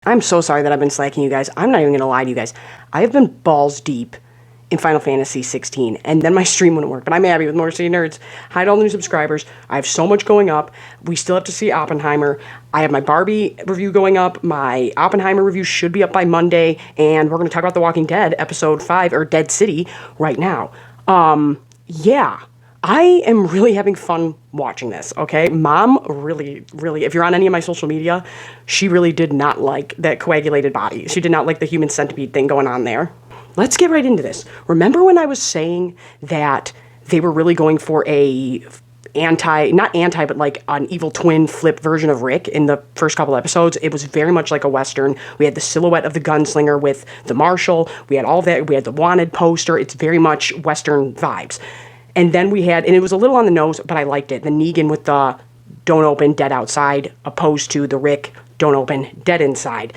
I'm so sorry that I've been slacking you guys. I'm not even going to lie to you guys. I have been balls deep in Final Fantasy 16, and then my stream wouldn't work. But I'm Abby with More City Nerds. Hi to all the new subscribers. I have so much going up. We still have to see Oppenheimer. I have my Barbie review going up. My Oppenheimer review should be up by Monday, and we're going to talk about The Walking Dead, Episode 5, or Dead City, right now. Yeah. I am really having fun watching this, okay? Mom really, if you're on any of my social media, she really did not like that coagulated body. She did not like the human centipede thing going on there. Let's get right into this. Remember when I was saying that they were really going for a but like an evil twin flip version of Rick in the first couple episodes? It was very much like a Western. We had the silhouette of the gunslinger with the Marshal. We had all of that. We had the wanted poster. It's very much Western vibes. And then we had, and it was a little on the nose, but I liked it, the Negan with the don't open, dead outside, opposed to the Rick, don't open, dead inside.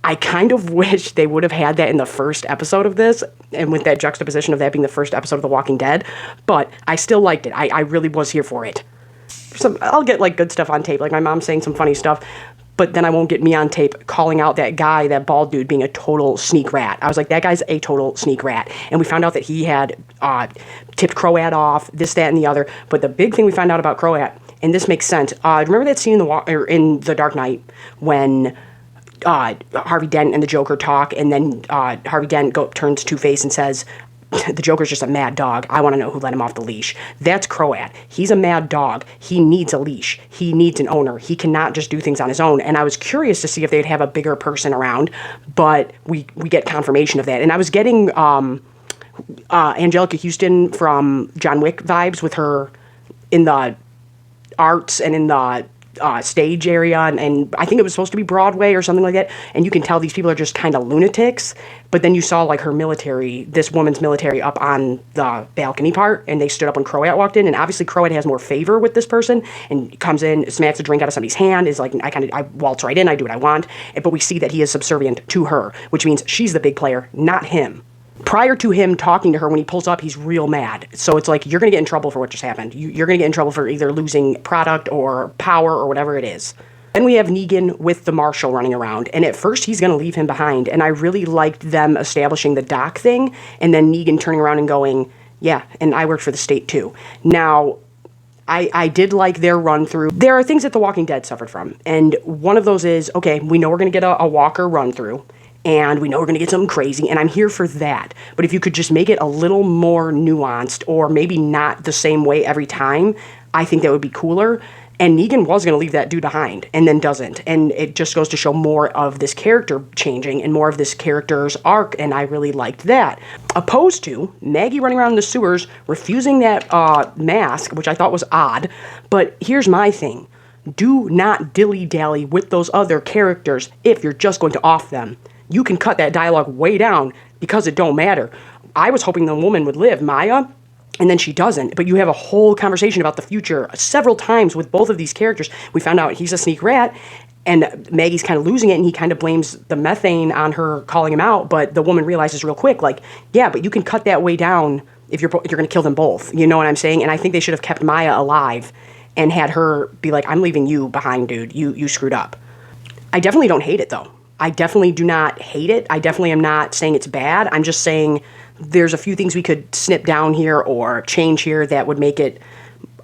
I kind of wish they would have had that in the first episode of this, and with that juxtaposition of that being the first episode of The Walking Dead, but I still liked it. I really was here for it. I'll get, like, good stuff on tape, like my mom saying some funny stuff, but then I won't get me on tape calling out that guy, that bald dude, being a total sneak rat. I was like, that guy's a total sneak rat. And we found out that he had tipped Croat off, this, that, and the other. But the big thing we found out about Croat, and this makes sense, remember that scene in The Dark Knight when Harvey Dent and the Joker talk, and then Harvey Dent turns Two-Face and says, the Joker's just a mad dog. I want to know who let him off the leash. That's Croat. He's a mad dog. He needs a leash. He needs an owner. He cannot just do things on his own. And I was curious to see if they'd have a bigger person around, but we get confirmation of that. And I was getting Angelica Houston from John Wick vibes with her in the arts and in the stage area, and I think it was supposed to be Broadway or something like that, and you can tell these people are just kind of lunatics, but then you saw like her military, this woman's military, up on the balcony part, and they stood up when Croat walked in, and obviously Croat has more favor with this person, and comes in, smacks a drink out of somebody's hand, is like, I waltz right in, I do what I want, but we see that he is subservient to her, which means she's the big player, not him. Prior to him talking to her, when he pulls up, he's real mad. So it's like, you're going to get in trouble for what just happened. You're going to get in trouble for either losing product or power or whatever it is. Then we have Negan with the Marshal running around. And at first, he's going to leave him behind. And I really liked them establishing the Doc thing. And then Negan turning around and going, yeah, and I worked for the state too. Now, I did like their run through. There are things that The Walking Dead suffered from. And one of those is, okay, we know we're going to get a Walker run through. And we know we're going to get something crazy, and I'm here for that. But if you could just make it a little more nuanced, or maybe not the same way every time, I think that would be cooler. And Negan was going to leave that dude behind, and then doesn't. And it just goes to show more of this character changing, and more of this character's arc, and I really liked that. Opposed to Maggie running around in the sewers, refusing that mask, which I thought was odd. But here's my thing. Do not dilly-dally with those other characters if you're just going to off them. You can cut that dialogue way down because it don't matter. I was hoping the woman would live, Maya, and then she doesn't. But you have a whole conversation about the future several times with both of these characters. We found out he's a sneak rat, and Maggie's kind of losing it, and he kind of blames the methane on her calling him out. But the woman realizes real quick, like, yeah, but you can cut that way down if you're going to kill them both. You know what I'm saying? And I think they should have kept Maya alive and had her be like, I'm leaving you behind, dude. You screwed up. I definitely don't hate it, though. I definitely do not hate it. I definitely am not saying it's bad. I'm just saying there's a few things we could snip down here or change here that would make it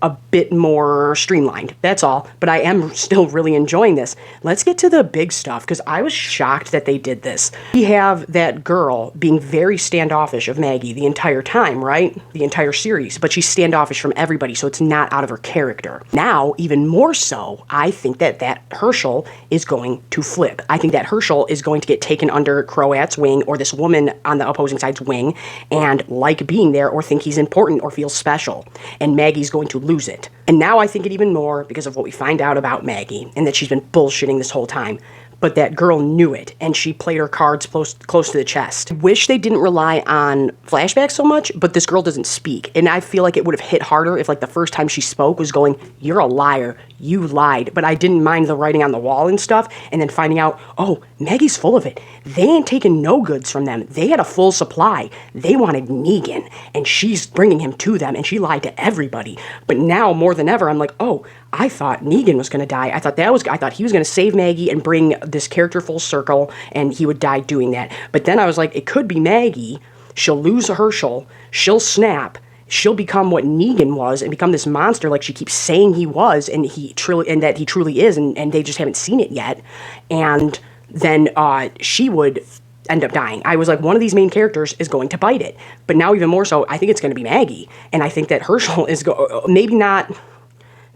a bit more streamlined. That's all. But I am still really enjoying this. Let's get to the big stuff, because I was shocked that they did this. We have that girl being very standoffish of Maggie the entire time, right? The entire series. But she's standoffish from everybody, so it's not out of her character. Now, even more so, I think that Hershel is going to flip. I think that Hershel is going to get taken under Croat's wing, or this woman on the opposing side's wing, and like being there, or think he's important, or feels special. And Maggie's going to lose it. And now I think it even more because of what we find out about Maggie, and that she's been bullshitting this whole time. But that girl knew it, and she played her cards close to the chest. I wish they didn't rely on flashbacks so much, but this girl doesn't speak. And I feel like it would have hit harder if, like, the first time she spoke was going, you're a liar. you lied. But I didn't mind the writing on the wall and stuff. And then finding out, oh, Maggie's full of it. They ain't taking no goods from them. They had a full supply. They wanted Negan, and she's bringing him to them, and she lied to everybody. But now, more than ever, I'm like, oh, I thought Negan was going to die. I thought he was going to save Maggie and bring this character full circle, and he would die doing that. But then I was like, it could be Maggie. She'll lose Hershel. She'll snap. She'll become what Negan was and become this monster like she keeps saying he was, and that he truly is, and they just haven't seen it yet. And then she would end up dying. I was like, one of these main characters is going to bite it. But now even more so, I think it's going to be Maggie. And I think that Hershel is maybe not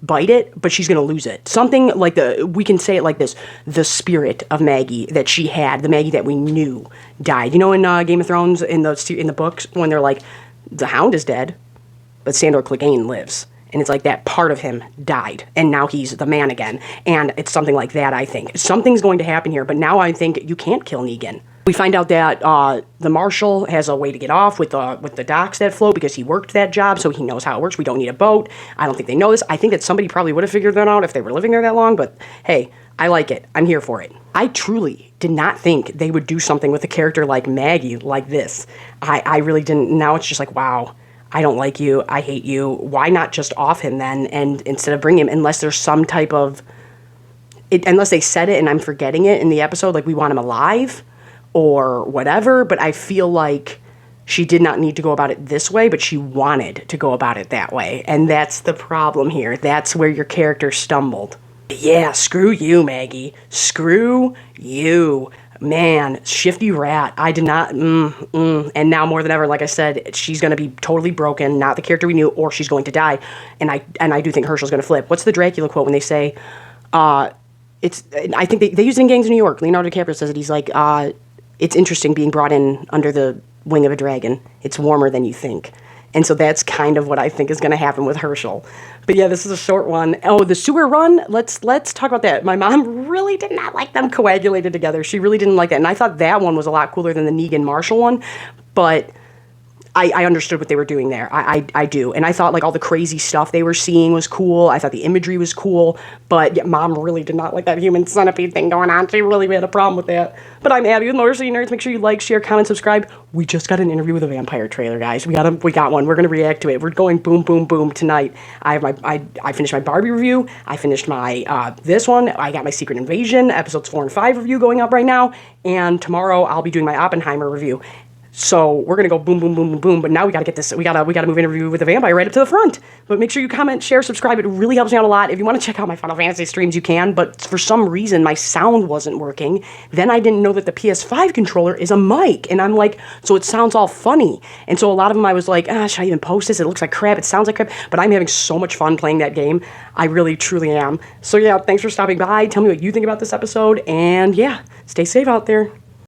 bite it, but she's going to lose it. Something like we can say it like this, the spirit of Maggie that she had, the Maggie that we knew, died. You know, in Game of Thrones, in the books, when they're like, the Hound is dead, but Sandor Clegane lives. And it's like that part of him died, and now he's the man again. And it's something like that, I think. Something's going to happen here, but now I think you can't kill Negan. We find out that the Marshal has a way to get off with the docks that float because he worked that job, so he knows how it works. We don't need a boat. I don't think they know this. I think that somebody probably would have figured that out if they were living there that long, but hey, I like it. I'm here for it. I truly did not think they would do something with a character like Maggie like this. I really didn't. Now it's just like, wow, I don't like you. I hate you. Why not just off him then, and instead of bring him, unless there's some type of... unless they said it and I'm forgetting it in the episode, like we want him alive or whatever, but I feel like she did not need to go about it this way, but she wanted to go about it that way, and that's the problem here. That's where your character stumbled. Yeah, screw you, Maggie. Screw you. Man, shifty rat. I did not, And now more than ever, like I said, she's going to be totally broken, not the character we knew, or she's going to die. And I do think Hershel's going to flip. What's the Dracula quote when they say, I think they use it in Gangs of New York. Leonardo DiCaprio says it. He's like, it's interesting being brought in under the wing of a dragon. It's warmer than you think. And so that's kind of what I think is going to happen with Hershel. But yeah, this is a short one. Oh, the sewer run, let's talk about that. My mom really did not like them coagulated together. She really didn't like that. And I thought that one was a lot cooler than the Negan Marshall one. But I understood what they were doing there. I do. And I thought like all the crazy stuff they were seeing was cool. I thought the imagery was cool. But yeah, Mom really did not like that human centipede thing going on. She really had a problem with that. But I'm Abby with Motor City Nerds. Make sure you like, share, comment, subscribe. We just got an interview with a vampire trailer, guys. We got one. We're gonna react to it. We're going boom, boom, boom tonight. I finished my Barbie review. I finished my this one. I got my Secret Invasion episodes 4 and 5 review going up right now. And tomorrow I'll be doing my Oppenheimer review. So we're gonna go boom, boom, boom, boom, boom. But now we gotta get this. We gotta move interview with the vampire right up to the front. But make sure you comment, share, subscribe. It really helps me out a lot. If you want to check out my Final Fantasy streams, you can. But for some reason, my sound wasn't working. Then I didn't know that the PS5 controller is a mic, and I'm like, so it sounds all funny. And so a lot of them, I was like, should I even post this? It looks like crap. It sounds like crap. But I'm having so much fun playing that game. I really, truly am. So yeah, thanks for stopping by. Tell me what you think about this episode, and yeah, stay safe out there.